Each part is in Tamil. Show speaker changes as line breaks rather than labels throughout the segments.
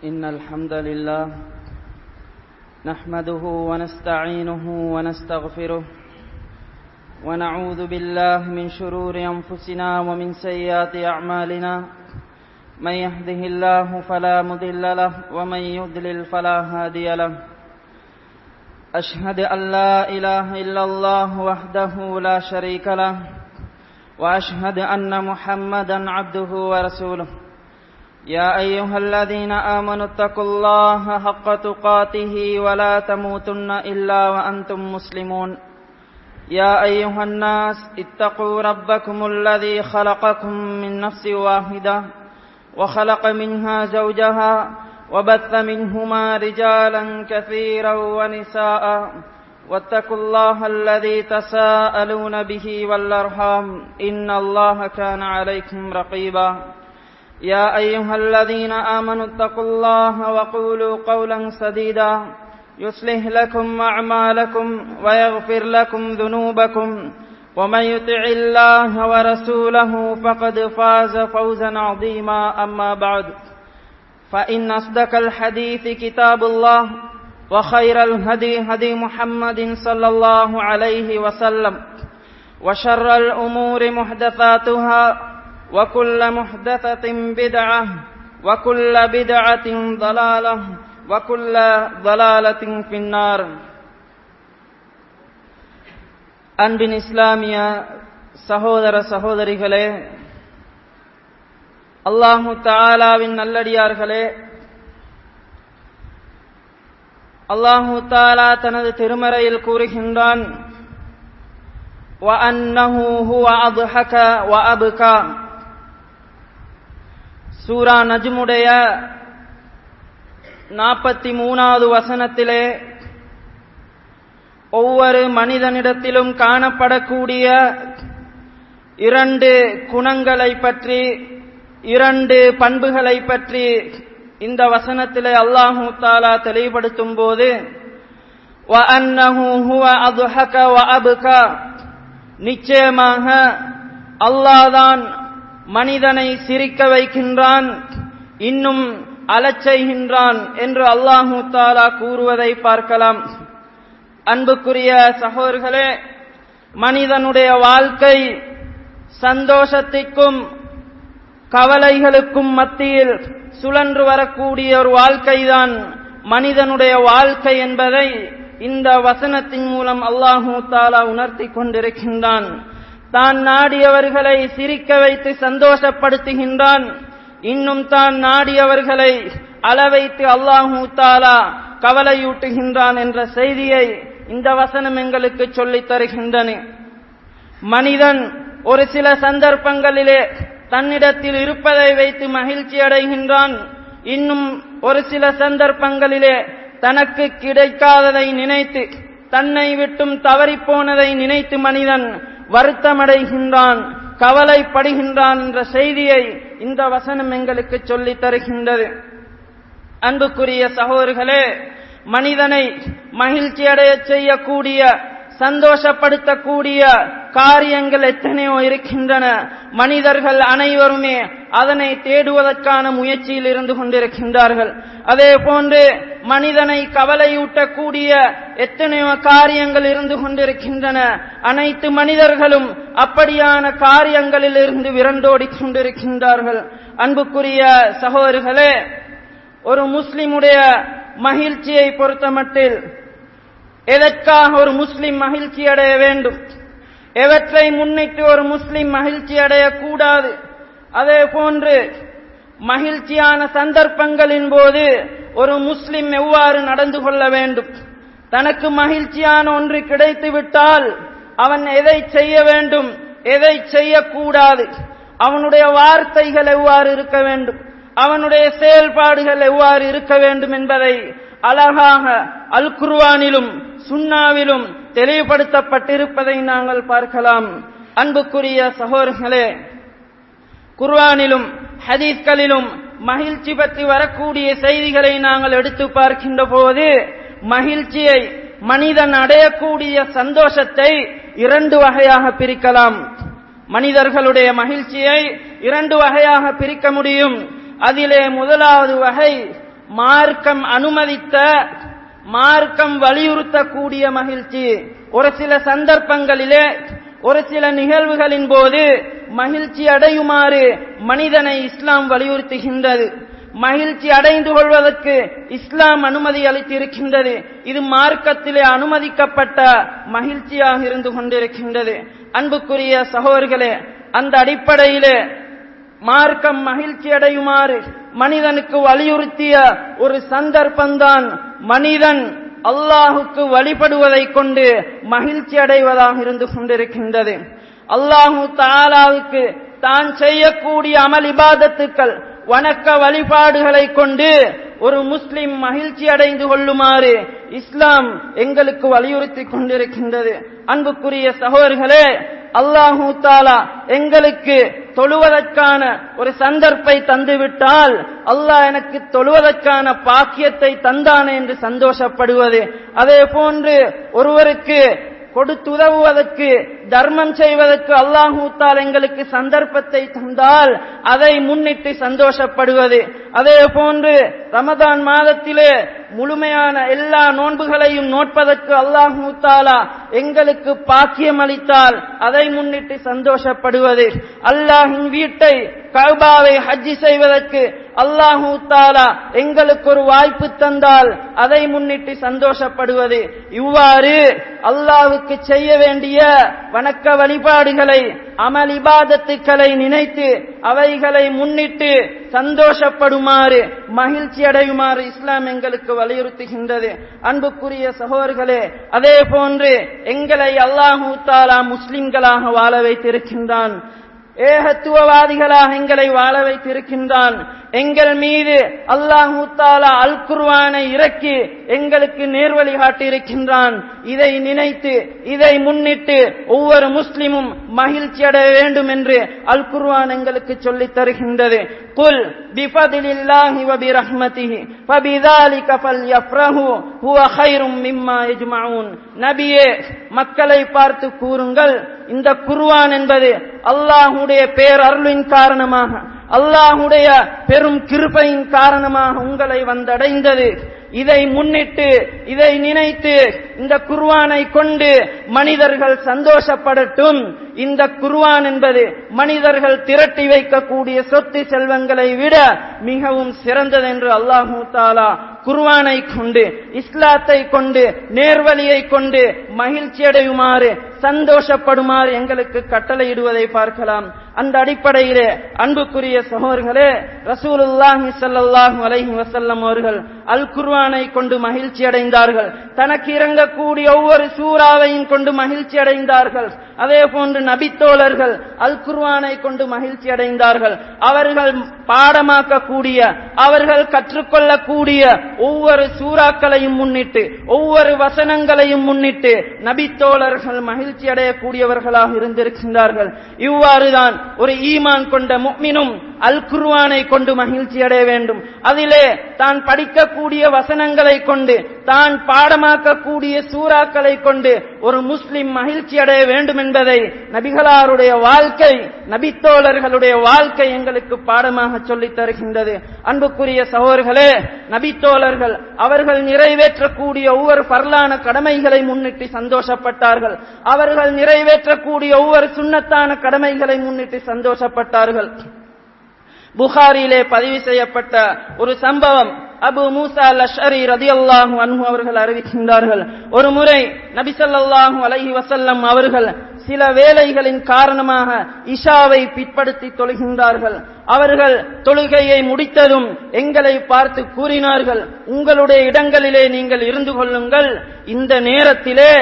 إن الحمد لله نحمده ونستعينه ونستغفره ونعوذ بالله من شرور أنفسنا ومن سيئات أعمالنا من يهده الله فلا مضل له ومن يضلل فلا هادي له أشهد أن لا إله إلا الله وحده لا شريك له وأشهد أن محمدا عبده ورسوله يا أيها الذين آمنوا اتقوا الله حق تقاته ولا تموتن إلا وأنتم مسلمون يا أيها الناس اتقوا ربكم الذي خلقكم من نفس واحدة وخلق منها زوجها وبث منهما رجالا كثيرا ونساء واتقوا الله الذي تساءلون به والأرحام إن الله كان عليكم رقيبا يا أيها الذين آمنوا اتقوا الله وقولوا قولا سديدا يصلح لكم أعمالكم ويغفر لكم ذنوبكم ومن يطع الله ورسوله فقد فاز فوزا عظيما أما بعد فإن أصدق الحديث كتاب الله وخير الهدي هدي محمد صلى الله عليه وسلم وشر الأمور محدثاتها وكل محدثة بدعة وكل بدعة ضلالة وكل ضلالة في النار. அன்பின் இஸ்லாமிய சகோதர சகோதரிகளே, அல்லாஹு தஆலாவின் நல்லடியார்களே, அல்லாஹு தஆலா தனது திருமறையில் கூறுகின்றான், وَأَنَّهُ هُوَ أَضْحَكَ وَأَبْكَى. சூரா நஜ்முடைய 43வது வசனத்திலே ஒவ்வொரு மனிதனிடத்திலும் காணப்படக்கூடிய 2 குணங்களை பற்றி, 2 பண்புகளை பற்றி இந்த வசனத்திலே அல்லாஹு தஆலா தெளிவுபடுத்தும் போது وَأَنَّهُ هُوَ أَضْحَكَ وَأَبْكَى, நிச்சயமாக அல்லாஹ்தான் மனிதனை சிரிக்க வைக்கின்றான், இன்னும் அழச் செய்கின்றான் என்று அல்லாஹு தஆலா கூறுவதை பார்க்கலாம். அன்புக்குரிய சகோதரர்களே, மனிதனுடைய வாழ்க்கை சந்தோஷத்திற்கும் கவலைகளுக்கும் மத்தியில் சுழன்று வரக்கூடிய ஒரு வாழ்க்கைதான் மனிதனுடைய வாழ்க்கை என்பதை இந்த வசனத்தின் மூலம் அல்லாஹு தஆலா உணர்த்தி கொண்டிருக்கின்றான். தான் நாடியவர்களை சிரிக்க வைத்து சந்தோஷப்படுத்துகின்றான், இன்னும் தான் நாடியவர்களை அழ வைத்து அல்லாஹு தஆலா கவலையூட்டுகின்றான் என்ற செய்தியை இந்த வசனம் எங்களுக்கு சொல்லித் தருகின்றன. மனிதன் ஒரு சில சந்தர்ப்பங்களிலே தன்னிடத்தில் இருப்பதை வைத்து மகிழ்ச்சி அடைகின்றான், இன்னும் ஒரு சில சந்தர்ப்பங்களிலே தனக்கு கிடைக்காததை நினைத்து, தன்னை விட்டும் தவறிப்போனதை நினைத்து மனிதன் வருத்தமடைகின்றான், கவலைப்படுகின்றான் என்ற செய்தியை இந்த வசனம் எங்களுக்கு சொல்லித் தருகின்றது. அன்புக்குரிய சகோதரர்களே, மனிதனை மகிழ்ச்சி அடைய செய்யக்கூடிய, சந்தோஷப்படுத்தக்கூடிய காரியங்கள் எத்தனையோ இருக்கின்றன. மனிதர்கள் அனைவருமே அதனை தேடுவதற்கான முயற்சியில் இருந்து கொண்டிருக்கின்றார்கள். அதே போன்று மனிதனை கவலையூட்டக்கூடிய எத்தனையோ காரியங்கள் இருந்து கொண்டிருக்கின்றன. அனைத்து மனிதர்களும் அப்படியான காரியங்களில் இருந்து விரண்டோடி கொண்டிருக்கின்றார்கள். அன்புக்குரிய சகோதரர்களே, ஒரு முஸ்லிமுடைய மகிழ்ச்சியை பொறுத்தமட்டில் எதற்காக ஒரு முஸ்லிம் மகிழ்ச்சி அடைய வேண்டும், எவற்றை முன்னிட்டு ஒரு முஸ்லிம் மகிழ்ச்சி அடையக்கூடாது, அதே போன்று மகிழ்ச்சியான சந்தர்ப்பங்களின் போது ஒரு முஸ்லிம் எவ்வாறு நடந்து கொள்ள வேண்டும், தனக்கு மகிழ்ச்சியான ஒன்று கிடைத்து விட்டால் அவன் எதை செய்ய வேண்டும், எதை செய்யக்கூடாது, அவனுடைய வார்த்தைகள் எவ்வாறு இருக்க வேண்டும், அவனுடைய செயல்பாடுகள் எவ்வாறு இருக்க வேண்டும் என்பதை அழகாக அல் குர்ஆனிலும் சுன்னாவிலும் தெளிவுபடுத்தப்பட்டிருப்பதை நாங்கள் பார்க்கலாம். அன்புக்குரிய சகோதரர்களே, குர்ஆனிலும் ஹதீஸ்களிலும் மகிழ்ச்சி பற்றி வரக்கூடிய செய்திகளை நாங்கள் எடுத்து பார்க்கின்ற போது மகிழ்ச்சியை, மனிதன் அடையக்கூடிய சந்தோஷத்தை 2 வகையாக பிரிக்கலாம். மனிதர்களுடைய மகிழ்ச்சியை 2 வகையாக பிரிக்க முடியும். அதிலே முதலாவது வகை மார்க்கம் அனுமதித்த, மார்க்கம் வலியுறுத்தக்கூடிய மகிழ்ச்சி. ஒரு சில சந்தர்ப்பங்களிலே, ஒரு சில நிகழ்வுகளின் போது மகிழ்ச்சி அடையுமாறு மனிதனை இஸ்லாம் வலியுறுத்துகின்றது. மகிழ்ச்சி அடைந்து கொள்வதற்கு இஸ்லாம் அனுமதி அளித்திருக்கின்றது. இது மார்க்கத்திலே அனுமதிக்கப்பட்ட மகிழ்ச்சியாக இருந்து கொண்டிருக்கின்றது. அன்புக்குரிய சகோதரர்களே, அந்த அடிப்படையிலே மார்க்கம் மகிழ்ச்சி அடையுமாறு மனிதனுக்கு வலியுறுத்திய ஒரு சந்தர்ப்பம்தான் மனிதன் அல்லாஹுக்கு வழிபடுவதை கொண்டு மகிழ்ச்சி அடைவதாக இருந்து கொண்டிருக்கின்றது. அல்லாஹு தஆலாவுக்கு தான் செய்யக்கூடிய அமல் இபாதத்துக்கள், வணக்க வழிபாடுகளை கொண்டு ஒரு முஸ்லிம் மகிழ்ச்சி அடைந்து கொள்ளுமாறு இஸ்லாம் எங்களுக்கு வலியுறுத்தி கொண்டிருக்கின்றது. அன்புக்குரிய சகோதரர்களே, அல்லாஹு தஆலா எங்களுக்கு தொழுவதற்கான ஒரு சந்தர்ப்பை தந்துவிட்டால், அல்லாஹ் எனக்கு தொழுவதற்கான பாக்கியத்தை தந்தானே என்று சந்தோஷப்படுவது, அதே போன்று ஒருவருக்கு கொடுத்துதவுவதற்கு, தர்மம் செய்வதற்கு அல்லாஹ் தஆலா எங்களுக்கு சந்தர்ப்பத்தை தந்தால் அதை முன்னிட்டு சந்தோஷப்படுவது, அதே போன்று ரமதான் மாதத்திலே முழுமையான எல்லா நோன்புகளையும் நோட்பதற்கு அல்லாஹ் தஆலா எங்களுக்கு பாக்கியம் அளித்தால் அதை முன்னிட்டு சந்தோஷப்படுவது, அல்லாஹ்வின் வீட்டை கஅபாவை ஹஜ் செய்வதற்கு அல்லாஹ் தஆலா எங்களுக்கு ஒரு வாய்ப்பு தந்தால் அதை முன்னிட்டு சந்தோஷப்படுவது, இவ்வாறு அல்லாஹ்வுக்கு செய்ய வேண்டிய வணக்க வழிபாடுகளை, அமல் இபாதத்துக்களை நினைத்து அவைகளை முன்னிட்டு சந்தோஷப்படுமாறு, மகிழ்ச்சி அடையுமாறு இஸ்லாம் எங்களுக்கு வலியுறுத்துகின்றது. அன்புக்குரிய சகோதரர்களே, அதே போன்று எங்களை அல்லாஹ் தஆலா முஸ்லிம்களாக வாழ வைத்திருக்கின்றான். ஏகத்துவவாதிகளாக எங்களை வாழ வைத்திருக்கின்றான். எங்கள் மீது அல்லாஹ் தஆலா அல் குர்ஆனை இறக்கி எங்களுக்கு நேர்வழி காட்டியிருக்கின்றான். இதை நினைத்து, இதை முன்னிட்டு ஒவ்வொரு முஸ்லிமும் மகிழ்ச்சி அடைய வேண்டும் என்று அல் குர்ஆன் எங்களுக்கு சொல்லித் தருகின்றது. குல் பிஃபதிலில்லாஹி வ பிரஹ்மதிஹி ஃபபிதாலிக ஃபல்யஃப்ரஹு ஹுவ கைரும் மிம்மா யஜ்மஊன். நபியே, மக்களை பார்த்து கூறுங்கள், இந்த குர்ஆன் என்பது அல்லாஹ்வுடைய பேரருளின் காரணமாக, அல்லாஹ்வுடைய பெரும் கிருபையின் காரணமாக உங்களை வந்தடைந்தது. இதை முன்னிட்டு, இதை நினைத்து இந்த குர்ஆனை கொண்டு மனிதர்கள் சந்தோஷப்படட்டும். இந்த குர்ஆன் என்பது மனிதர்கள் திரட்டி வைக்கக்கூடிய சொத்து செல்வங்களை விட மிகவும் சிறந்தது என்று அல்லாஹ் தஆலா குர்ஆனை கொண்டு, இஸ்லாத்தை கொண்டு, நேர்வழியை கொண்டு மகிழ்ச்சி அடையுமாறு, சந்தோஷப்படுமாறு எங்களுக்கு கட்டளையிடுவதை பார்க்கலாம். அந்த அடிப்படையிலே அன்புக்குரிய சகோதரர்களே, ரசூலுல்லாஹி ஸல்லல்லாஹு அலைஹி வஸல்லம் அவர்கள் அல் குர்ஆனை கொண்டு மகிழ்ச்சி அடைந்தார்கள். தனக்கு இறங்கக்கூடிய ஒவ்வொரு சூறாவையும் கொண்டு மகிழ்ச்சி அடைந்தார்கள். அதே போன்று நபித்தோழர்கள் அல் குர்ஆனை கொண்டு மகிழ்ச்சி அடைந்தார்கள். அவர்கள் பாடமாக்கக்கூடிய, அவர்கள் கற்றுக்கொள்ளக்கூடிய ஒவ்வொரு சூறாக்களையும் முன்னிட்டு, ஒவ்வொரு வசனங்களையும் முன்னிட்டு நபித்தோழர்கள் மகிழ்ச்சி அடையக்கூடியவர்களாக இருந்திருக்கின்றார்கள். இவ்வாறுதான் ஒரு ஈமான் கொண்ட முஃமினும் அல் குர்ஆனை கொண்டு மகிழ்ச்சி அடைய வேண்டும். அதிலே தான் படிக்கக்கூடிய வசனங்களை கொண்டு, தான் பாடமாக்கக்கூடிய சூறாக்களை கொண்டு ஒரு முஸ்லிம் மகிழ்ச்சி அடைய வேண்டும் என்பதை நபிகளாருடைய வாழ்க்கை, நபித்தோழர்களுடைய வாழ்க்கை எங்களுக்கு பாடமாக சொல்லித் தருகின்றது. அன்புக்குரிய சகோதரர்களே, நபித்தோழர்கள் அவர்கள் நிறைவேற்றக்கூடிய ஒவ்வொரு பர்லான கடமைகளை முன்னிட்டு சந்தோஷப்பட்டார்கள். அவர்கள் நிறைவேற்றக்கூடிய ஒவ்வொரு சுன்னத்தான கடமைகளை முன்னிட்டு சந்தோஷப்பட்டார்கள். புகாரியிலே பதிவு செய்யப்பட்ட ஒரு சம்பவம், அபு மூசா அல்-அஷ்அரி ரலியல்லாஹு அன்ஹு அவர்கள் அறிவிக்கின்றார்கள், ஒரு முறை நபி ஸல்லல்லாஹு அலைஹி வஸல்லம் அவர்கள் சில வேளைகளின் காரணமாக இஷாவை பிற்படுத்தி தொழுகின்றார்கள். அவர்கள் தொழுகையை முடித்ததும் எங்களை பார்த்து கூறினார்கள், உங்களுடைய இடங்களிலே நீங்கள் இருந்து கொள்ளுங்கள், இந்த நேரத்திலே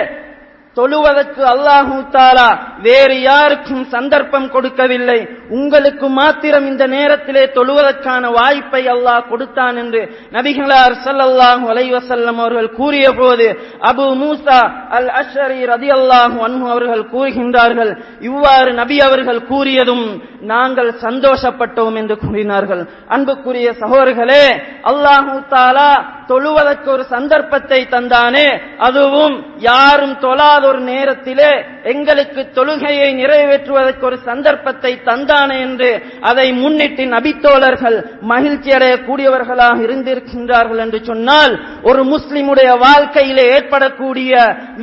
தொழுவதற்கு அல்லாஹு தஆலா வேறு யாருக்கும் சந்தர்ப்பம் கொடுக்கவில்லை, உங்களுக்கு மாத்திரம் இந்த நேரத்திலே தொழுவதற்கான வாய்ப்பை அல்லாஹ் கொடுத்தான் என்று நபிகளார் ஸல்லல்லாஹு அலைஹி வஸல்லம் அவர்கள் கூறிய போது அபு மூசா அல்-அஷ்அரி ரலியல்லாஹு அன்ஹு அவர்கள் கூறுகின்றார்கள், இவ்வாறு நபி அவர்கள் கூறியதும் நாங்கள் சந்தோஷப்பட்டோம் என்று கூறினார்கள். அன்புக்குரிய சகோதரர்களே, அல்லாஹு தஆலா தொழுவதற்கு ஒரு சந்தர்ப்பத்தை தந்தானே, அதுவும் யாரும் தொழாத ஏதாவது ஒரு நேரத்திலே எங்களுக்கு தொழுகையை நிறைவேற்றுவதற்கு ஒரு சந்தர்ப்பத்தை தந்தானே என்று அதை முன்னிட்டு நபித்தோழர்கள் மகிழ்ச்சி அடையக்கூடியவர்களாக இருந்திருக்கின்றார்கள் என்று சொன்னால், ஒரு முஸ்லிமுடைய வாழ்க்கையிலே ஏற்படக்கூடிய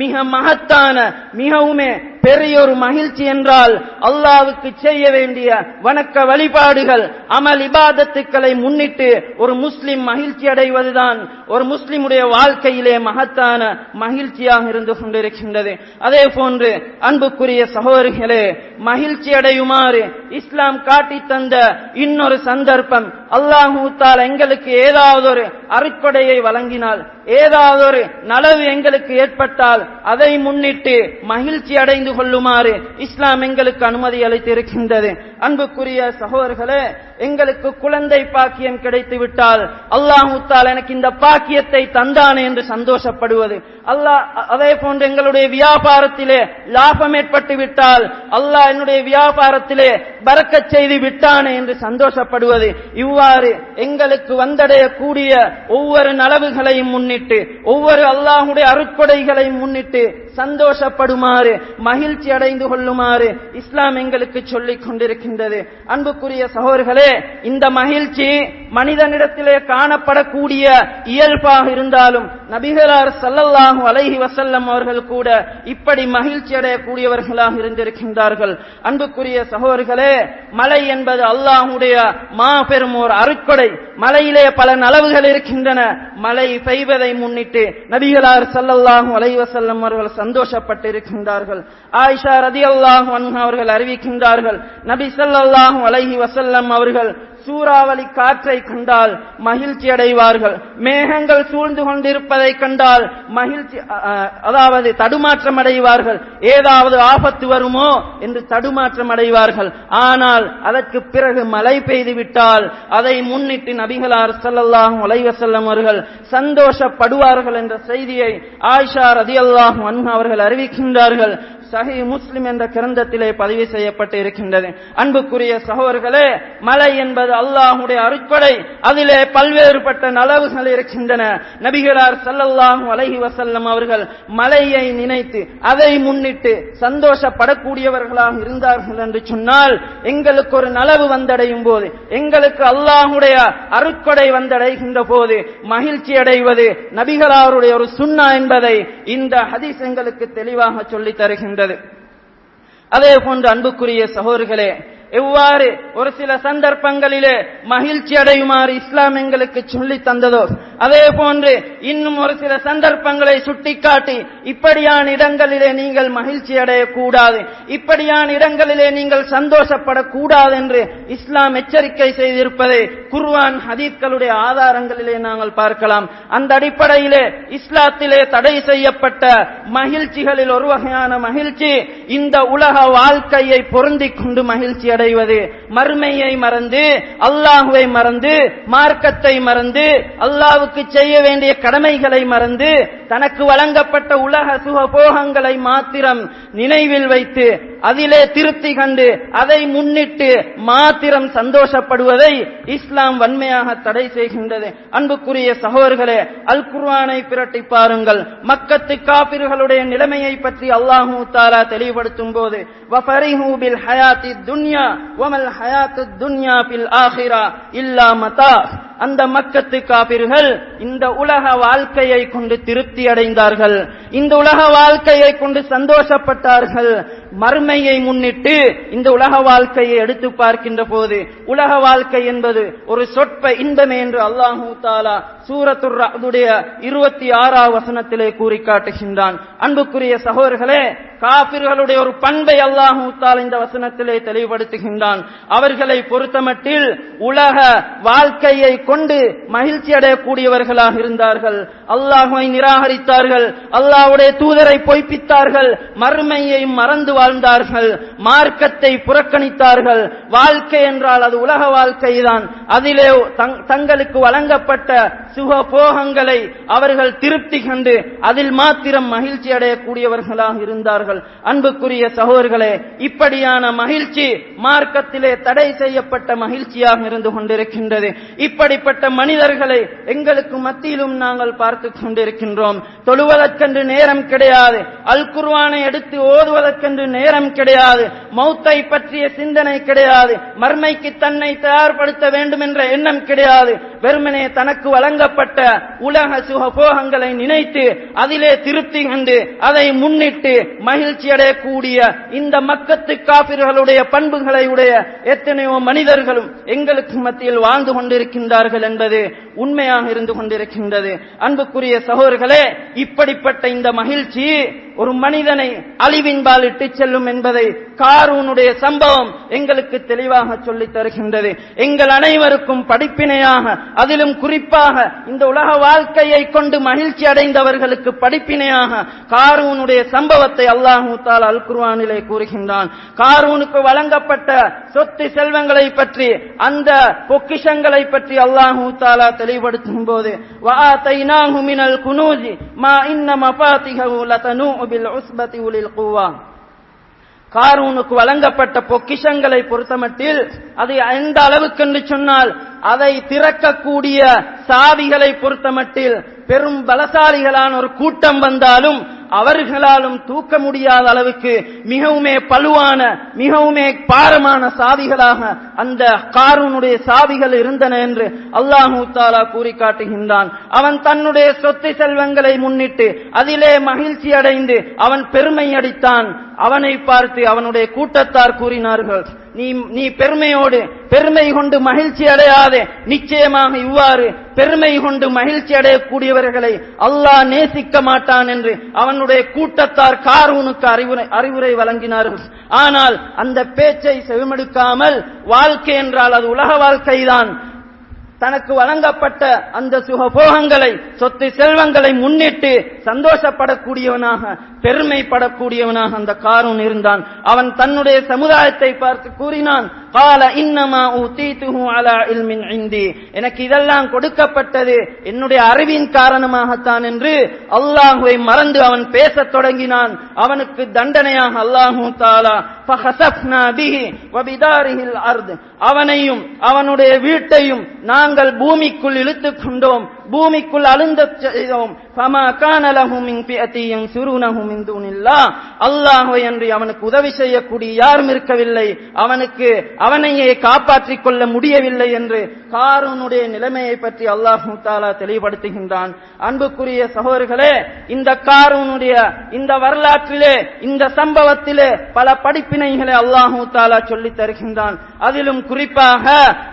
மிக மகத்தான மிகவுமே பெரிய ஒரு மகிழ்ச்சி என்றால், அல்லாஹ்வுக்கு செய்ய வேண்டிய வணக்க வழிபாடுகள் அமல் இபாதத்துக்களை முன்னிட்டு ஒரு முஸ்லிம் மகிழ்ச்சி அடைவதுதான் ஒரு முஸ்லிமுடைய வாழ்க்கையிலே மகத்தான மகிழ்ச்சியாக இருந்து கொண்டிருக்கின்றது. அதே போன்று அன்புக்குரிய சகோதரிகளே, மகிழ்ச்சி அடையுமாறு இஸ்லாம் காட்டி தந்த இன்னொரு சந்தர்ப்பம், அல்லாஹ் தஆலா எங்களுக்கு ஏதாவது ஒரு அருட்கொடையை வழங்கினால், ஏதாவது ஒரு நலவு எங்களுக்கு ஏற்பட்டால் அதை முன்னிட்டு மகிழ்ச்சி அடைந்து கொள்ளுமாறு இஸ்லாம் எங்களுக்கு அனுமதி அளித்திருக்கின்றது. அன்புக்குரிய சகோதரர்களே, எங்களுக்கு குழந்தை பாக்கியம் கிடைத்து விட்டால் அல்லாஹ் தஆலா எனக்கு இந்த பாக்கியத்தை தந்தானே என்று சந்தோஷப்படுவது, அல்லாஹ் அதே போன்று எங்களுடைய வியாபாரத்திலே லாபம் ஏற்பட்டு விட்டால் அல்லாஹ் என்னுடைய வியாபாரத்திலே பரக்கத் செய்து விட்டானே என்று சந்தோஷப்படுவது, இவ்வாறு எங்களுக்கு வந்தடையக்கூடிய ஒவ்வொரு நலவுகளையும் முன்னிட்டு, ஒவ்வொரு அல்லாஹ்வுடைய அருட்கொடைகளையும் முன்னிட்டு சந்தோஷப்படுமாறு மகிழ்ச்சி அடைந்து கொள்ளுமாறு இஸ்லாம் எங்களுக்கு சொல்லிக் கொண்டிருக்கின்றது. அன்புக்குரிய சகோதரர்களே, இந்த மகிழ்ச்சி மனிதனிடத்திலே காணப்படக்கூடிய இயல்பாக இருந்தாலும் நபிகளார் ஸல்லல்லாஹு அலைஹி வஸல்லம் அவர்கள் கூட இப்படி மகிழ்ச்சி அடையக்கூடியவர்களாக இருந்திருக்கின்றார்கள். அன்புக்குரிய சகோதரர்களே, மழை என்பது அல்லாஹ்வுடைய மாபெரும் ஒரு அருட்கொடை. மழையிலே பல நலவுகள் இருக்கின்றன. மழை பெய்வதை முன்னிட்டு நபிகளார் ஸல்லல்லாஹு அலைஹி வஸல்லம் அவர்கள் சந்தோஷப்பட்டிருக்கின்றார்கள். ஆயிஷா ரலியல்லாஹு அன்ஹா அவர்கள் அறிவிக்கின்றார்கள், நபி ஸல்லல்லாஹு அலைஹி வஸல்லம் அவர்கள் சூறாவளி காற்றை கண்டால் மகிழ்ச்சி அடைவார்கள். மேகங்கள் சூழ்ந்து கொண்டிருப்பதை கண்டால் மகிழ்ச்சி, அதாவது தடுமாற்றம் அடைவார்கள். ஏதாவது ஆபத்து வருமோ என்று தடுமாற்றம் அடைவார்கள். ஆனால் அதற்கு பிறகு மழை பெய்து விட்டால் அதை முன்னிட்டு நபிகளார் ஸல்லல்லாஹு அலைஹி வஸல்லம் அவர்கள் சந்தோஷப்படுவார்கள் என்ற செய்தியை ஆயிஷா ரலியல்லாஹு அன்ஹா அவர்கள் அறிவிக்கின்றார்கள். சஹீஹ் முஸ்லிம் என்ற கிரந்தத்திலே பதிவு செய்யப்பட்டு இருக்கின்றது. அன்புக்குரிய சகோதரர்களே, மழை என்பது அல்லாஹ்வுடைய அருட்கொடை. அதிலே பல்வேறுபட்ட நலவுகள் இருக்கின்றன. நபிகளார் ஸல்லல்லாஹு அலைஹி வஸல்லம் அவர்கள் மழையை நினைத்து அதை முன்னிட்டு சந்தோஷப்படக்கூடியவர்களாக இருந்தார்கள் என்று சொன்னால், எங்களுக்கு ஒரு நலவு வந்தடையும் போது, எங்களுக்கு அல்லாஹ்வுடைய அருட்கொடை வந்தடைகின்ற போது மகிழ்ச்சி அடைவது நபிகளாருடைய ஒரு சுன்னா என்பதை இந்த ஹதீஸ் எங்களுக்கு தெளிவாக சொல்லி தருகின்றது. அதே போன்று அன்புக்குரிய சகோதரர்களே, எவ்வாறு ஒரு சில சந்தர்ப்பங்களிலே மகிழ்ச்சி அடையுமாறு இஸ்லாம் எங்களுக்கு சொல்லி தந்ததோ, அதே போன்று இன்னும் ஒரு சில சந்தர்ப்பங்களை சுட்டிக்காட்டி இப்படியான இடங்களிலே நீங்கள் மகிழ்ச்சி அடையக்கூடாது, இப்படியான இடங்களிலே நீங்கள் சந்தோஷப்படக்கூடாது என்று இஸ்லாம் எச்சரிக்கை செய்திருப்பதை குர்ஆன் ஹதீஸ்களுடைய ஆதாரங்களிலே நாங்கள் பார்க்கலாம். அந்த அடிப்படையிலே இஸ்லாத்திலே தடை செய்யப்பட்ட மகிழ்ச்சிகளில் ஒரு வகையான மகிழ்ச்சி இந்த உலக வாழ்க்கையை பொருந்திக் கொண்டு மகிழ்ச்சி அடைவது, மறுமையை மறந்து, அல்லாஹ்வை மறந்து, மார்க்கத்தை மறந்து, அல்லாஹ்வுக்கு செய்ய வேண்டிய கடமைகளை மறந்து, தனக்கு வழங்கப்பட்ட உலக சுகபோகங்களை மாத்திரம் நினைவில் வைத்து அதிலே திருப்தி கண்டு அதை முன்னிட்டு மாத்திரம் சந்தோஷப்படுவதை இஸ்லாம் வன்மையாக தடை செய்கின்றது. அன்புக்குரிய சகோதரர்களே, அல் குர்ஆனை பிரட்டி பாருங்கள். மக்கத்து காபிர்களுடைய நிலைமையை பற்றி அல்லாஹ் தஆலா தெளிவுபடுத்தும் போது, வஃபரிஹு பில் ஹயாத்தி துன்யா வமல் ஹயாத்து துன்யா பில் ஆখিরা இல்லா மதா, அந்த மக்கத்து காபிர்கள் இந்த உலக வாழ்க்கையை கொண்டு திருப்தி அடைந்தார்கள், இந்த உலக வாழ்க்கையை கொண்டு சந்தோஷப்பட்டார்கள். மறுமையை முன்னிட்டு இந்த உலக வாழ்க்கையை எடுத்து பார்க்கின்ற போது உலக வாழ்க்கை என்பது ஒரு சொற்ப இன்பமே என்று அல்லாஹ் தஆலா சூரத்துர் ரஅதுடைய 26ஆம் வசனத்திலே கூறி காட்டுகின்றான். அன்புக்குரிய சகோதரர்களே, காபிர்களுடைய ஒரு பண்பை அல்லாஹ் தஆலா இந்த வசனத்திலே தெளிவுபடுத்துகின்றான். அவர்களை பொறுத்தமட்டில் உலக வாழ்க்கையை கொண்டு மகிழ்ச்சி அடையக்கூடியவர்களாக இருந்தார்கள். அல்லாஹ்வை நிராகரித்தார்கள், அல்லாஹ்வுடைய தூதரை பொய்ப்பித்தார்கள், மறுமையை மறந்து வாழ்ந்தார்கள், மார்க்கத்தை புறக்கணித்தார்கள். வாழ்க்கை என்றால் அது உலக வாழ்க்கைதான். அதிலே தங்களுக்கு வழங்கப்பட்ட சுகபோகங்களை அவர்கள் திருப்தி கண்டு அதில் மாத்திரம் மகிழ்ச்சி அடையக்கூடியவர்களாக இருந்தார்கள். கொண்டார்கள். அன்புக்குரிய சகோதரர்களே, இப்படியான மகிழ்ச்சி மார்க்கத்திலே தடை செய்யப்பட்ட மகிழ்ச்சியாக இருந்து கொண்டிருக்கின்றது. இப்படிப்பட்ட மனிதர்களை எங்களுக்கு மத்தியிலும் நாங்கள் பார்த்து கொண்டிருக்கின்றோம். தொழுவதற்கென்று நேரம் கிடையாது, அல் குர்ஆனை எடுத்து ஓதுவதற்கென்று நேரம் கிடையாது, மௌத்தை பற்றிய சிந்தனை கிடையாது, மர்மைக்கு தன்னை தயார்படுத்த வேண்டும் என்ற எண்ணம் கிடையாது. வெறுமனே தனக்கு வழங்கப்பட்ட உலக சுகபோகங்களை நினைத்து அதிலே திருப்தி கண்டு அதை முன்னிட்டு மகிழ்ச்சி அடையக்கூடிய இந்த மக்கத்து காபிர்களுடைய பண்புகளை உடைய எத்தனையோ மனிதர்களும் எங்களுக்கு மத்தியில் வாழ்ந்து கொண்டிருக்கின்றார்கள் என்பது உண்மையாக இருந்து கொண்டிருக்கின்றது. அன்புக்குரிய சகோதரர்களே, இப்படிப்பட்ட இந்த மகிழ்ச்சி ஒரு மனிதனை அழிவின்பால் இட்டு செல்லும் என்பதை காரூனுடைய சம்பவம் எங்களுக்கு தெளிவாக சொல்லித் தருகின்றது. எங்கள் அனைவருக்கும் படிப்பினையாக, அதிலும் குறிப்பாக இந்த உலக வாழ்க்கையை கொண்டு மகிழ்ச்சி அடைந்தவர்களுக்கு படிப்பினையாக காரூனுடைய சம்பவத்தை அல்லாஹு தஆலா அல் குர்ஆனிலே கூறுகின்றான். காரூனுக்கு வழங்கப்பட்ட சொத்து செல்வங்களை பற்றி, அந்த பொக்கிஷங்களை பற்றி அல்லாஹு தஆலா தெளிவுபடுத்தும் போது, வஆதைனாஹு மினல் குனூஸி மா இன்ன மஃபாத்திஹு லதனூ பில் உஸ்பதி உலில் குவா. காரூனுக்கு வழங்கப்பட்ட பொக்கிஷங்களை பொறுத்தமட்டில் அது எந்த அளவுக்கு என்று சொன்னால், அதை திறக்கக்கூடிய சாவிகளை பொறுத்தமட்டில் பெரும் பலசாலிகளான ஒரு கூட்டம் வந்தாலும் அவர்களாலும் தூக்க முடியாத அளவுக்கு மிகவுமே பலுவான, மிகவுமே பாரமான சாவிகளாக அந்த காரூனுடைய சாவிகள் இருந்தன என்று அல்லாஹு தஆலா கூறி காட்டுகின்றான். அவன் தன்னுடைய சொத்து செல்வங்களை முன்னிட்டு அதிலே மகிழ்ச்சி அடைந்து அவன் பெருமை அடித்தான். அவனை பார்த்து அவனுடைய கூட்டத்தார் கூறினார்கள், நீ பெருமை கொண்டு மகிழ்ச்சி அடையாதே, நிச்சயமாக இவ்வாறு பெருமை கொண்டு மகிழ்ச்சி அடையக்கூடியவர்களை அல்லாஹ் நேசிக்க மாட்டான் என்று அவனுடைய கூட்டத்தார் காரூனுக்கு அறிவுரை வழங்கினார்கள். ஆனால் அந்த பேச்சை செவிமடுக்காமல், வாழ்க்கை என்றால் அது உலக வாழ்க்கைதான், தனக்கு வழங்கப்பட்ட அந்த சுகபோகங்களை, சொத்து செல்வங்களை முன்னிட்டு சந்தோஷப்படக்கூடியவனாக, பெருமைப்படக்கூடியவனாக அந்த காரூன் இருந்தான். அவன் தன்னுடைய சமுதாயத்தை பார்த்து கூறினான், قال انما اوتيته على علم عندي, எனக்கு இதெல்லாம் கொடுக்கப்பட்டது என்னுடைய அறிவின் காரணமாகத்தான் என்று அல்லாஹ்வை மறந்து அவன் பேசத் தொடங்கினான். அவனுக்கு தண்டனையாக அல்லாஹு தஆலா فخسفنا به وبداره الارض, அவனையும் அவனுடைய வீட்டையும் நாங்கள் பூமிக்குள் இழுத்துக் கொண்டோம், பூமிக்குள் அழுந்தச் செய்தோம். فما كان له من فئة ينصرونه من دون الله, அல்லாஹ்வை அன்றி அவனுக்கு உதவி செய்யக்கூடிய யாரும் இருக்கவில்லை, அவனையே காப்பாற்றிக் கொள்ள முடியவில்லை என்று காரூனுடைய நிலைமையை பற்றி அல்லாஹு தஆலா தெளிவுபடுத்துகின்றான். அன்புக்குரிய சகோதரர்களே, இந்த காரூனுடைய இந்த வரலாற்றிலே, இந்த சம்பவத்திலே பல படிப்பினைகளை அல்லாஹு தஆலா சொல்லித் தருகின்றான். அதிலும் குறிப்பாக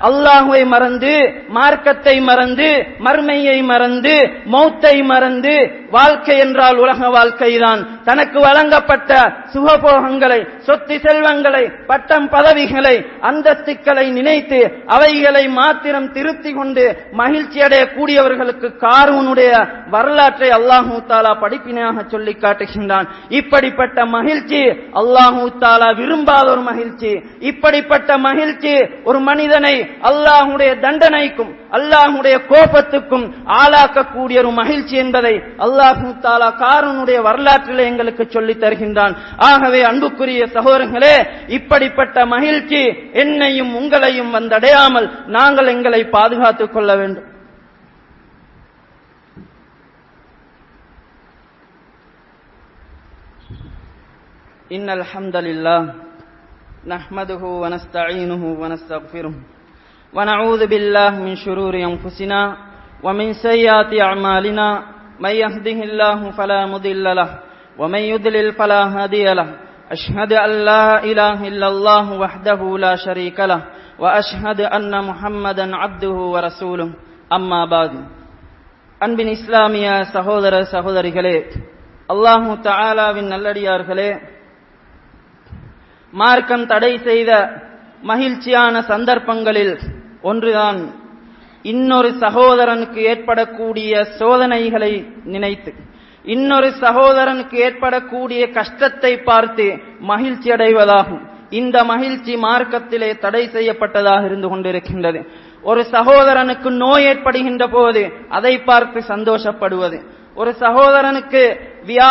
அல்லாஹ்வை மறந்து, மார்க்கத்தை மறந்து, மர்மையை மறந்து, மௌத்தை மறந்து, வாழ்க்கை என்றால் உலக வாழ்க்கைதான், தனக்கு வழங்கப்பட்ட சுகபோகங்களை, சொத்து செல்வங்களை, பட்டம் பதவிகளை, அந்தஸ்துக்களை நினைத்து அவைகளை மாத்திரம் திருப்தி கொண்டு மகிழ்ச்சி அடையக்கூடியவர்களுக்கு காரூனுடைய வரலாற்றை அல்லாஹு தஆலா படிப்பினையாக சொல்லி காட்டுகின்றான். இப்படிப்பட்ட மகிழ்ச்சி அல்லாஹு தஆலா விரும்பாத ஒரு மகிழ்ச்சி. இப்படிப்பட்ட மகிழ்ச்சி ஒரு மனிதனை அல்லாஹ்வுடைய தண்டனைக்கும் அல்லாஹ்வுடைய கோபத்துக்கும் ஆளாக்கக்கூடிய ஒரு மகிழ்ச்சி என்பதை அல்லாஹு தஆலா காரூனுடைய வரலாற்றிலே எங்களுக்கு சொல்லித் தருகின்றான். ஆகவே அன்புக்குரிய சகோதரர்களே, இப்படிப்பட்ட மகிழ்ச்சி என்னையும் உங்களையும் வந்தடையாமல் நாங்கள் எங்களை பாதுகாத்துக் கொள்ள வேண்டும். இன்னல் ஹம்தலில்லாஹ் நஹ்மதுஹு வ நஸ்தஈனுஹு வ நஸ்தக்ஃபிருஹு வ நஊது பில்லாஹி மின் ஷுரூரி அன்ஃபுஸினா வ மின் ஸய்யிஆத்தி அஅமாலினா மை யஹ்திஹில்லாஹு ஃபலா முதில்ல லஹு வ மை யுத்லில் ஃபலா ஹாதிய லஹு அஷ்ஹது அன் லா இலாஹா இல்லல்லாஹு வஹ்தஹு லா ஷரீக லஹு வ அஷ்ஹது அன்ன முஹம்மதன் அப்துஹு வ ரசூலுஹு. அம்மா பாது. அன்பின் இஸ்லாமிய சகோதர சகோதரிகளே, அல்லாஹு தஆலாவின் நல்லடியார்களே, மார்க்கம் தடை செய்த மகிழ்ச்சியான சந்தர்ப்பங்களில் ஒன்றுதான் இன்னொரு சகோதரனுக்கு ஏற்படக்கூடிய சோதனைகளை நினைத்து, இன்னொரு சகோதரனுக்கு ஏற்படக்கூடிய கஷ்டத்தை பார்த்து மகிழ்ச்சி அடைவதாகும். இந்த மகிழ்ச்சி மார்க்கத்திலே தடை செய்யப்பட்டதாக இருந்து கொண்டிருக்கின்றது. ஒரு சகோதரனுக்கு நோய் ஏற்படுகின்ற போது அதை பார்த்து சந்தோஷப்படுவது, ஒரு சகோதரனுக்கு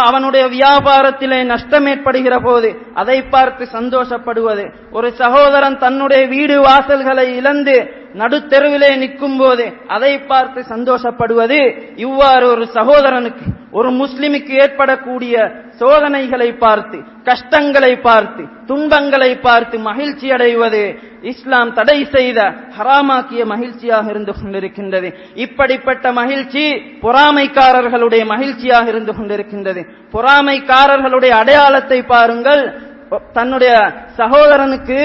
அவனுடைய வியாபாரத்திலே நஷ்டம் ஏற்படுகிற போது அதை பார்த்து சந்தோஷப்படுவது, ஒரு சகோதரன் தன்னுடைய வீடு வாசல்களை இழந்து நடுத்தெருவிலே நிற்கும் போது அதை பார்த்து சந்தோஷப்படுவது, இவ்வாறு ஒரு சகோதரனுக்கு, ஒரு முஸ்லிமுக்கு ஏற்படக்கூடிய சோதனைகளை பார்த்து, கஷ்டங்களை பார்த்து, துன்பங்களை பார்த்து மகிழ்ச்சி அடைவது இஸ்லாம் தடை செய்த ஹராமாக்கிய மகிழ்ச்சியாக இருந்து கொண்டிருக்கின்றது. இப்படிப்பட்ட மகிழ்ச்சி பொறாமைக்காரர்களுடைய மகிழ்ச்சியாக இருந்து கொண்டிருக்கின்றது. பொறாமைக்காரர்களுடைய அடையாளத்தை பாருங்கள். தன்னுடைய சகோதரனுக்கு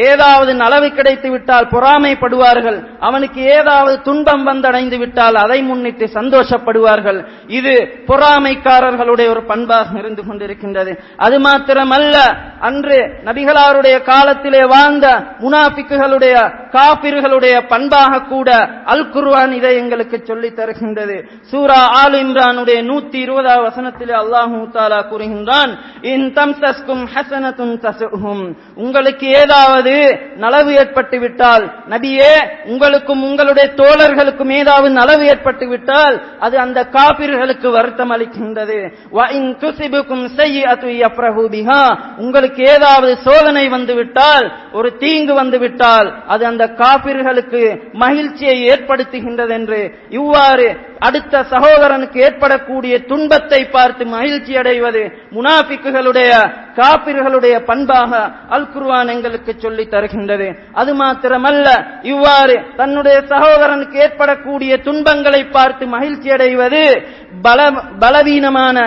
ஏதாவது நலவு கிடைத்து விட்டால் பொறாமைப்படுவார்கள், அவனுக்கு ஏதாவது துன்பம் வந்தடைந்து விட்டால் அதை முன்னிட்டு சந்தோஷப்படுவார்கள். இது பொறாமைக்காரர்களுடைய ஒரு பண்பாக இருந்து கொண்டிருக்கின்றது. அது மாத்திரமல்ல, அன்று நபிகளாருடைய காலத்திலே வாழ்ந்த முனாஃபிக்குகளுடைய, காபிர்களுடைய பண்பாக கூட அல் குர்ஆன் இதை எங்களுக்கு சொல்லித் தருகின்றது. சூரா ஆல் இம்ரானுடைய 120வது வசனத்திலே அல்லாஹ் தஆலா கூறுகின்றான், இன் தம்சஸ்கும் ஹஸனத்துன் தஸுஹும், உங்களுக்கு ஏதாவது நலவு ஏற்பட்டு விட்டால், நபியே உங்களுக்கும் உங்களுடைய தோழர்களுக்கும் ஏதாவது நலவு ஏற்பட்டு விட்டால் அது அந்த காபிர்களுக்கு வருத்தம் அளிக்கின்றது. வ இன் துஸிபுகும் ஸய்யிஅத்து யஃப்ரஹு பிஹா, உங்களுக்கு ஏதாவது சோதனை வந்து விட்டால், ஒரு தீங்கு வந்து விட்டால் அது அந்த காபிர்களுக்கு மகிழ்ச்சியை ஏற்படுத்துகின்றது என்று, இவ்வாறு அடுத்த சகோதரனுக்கு ஏற்படக்கூடிய துன்பத்தை பார்த்து மகிழ்ச்சி அடைவது முனாஃபிக்குகளுடைய, காபிர்களுடைய பண்பாக அல் குர்ஆன் எங்களுக்கு சொல்லி தருகின்றது. அது மாத்திரமல்ல, இவ்வாறு தன்னுடைய சகோதரனுக்கு ஏற்படக்கூடிய துன்பங்களை பார்த்து மகிழ்ச்சி அடைவது பலவீனமான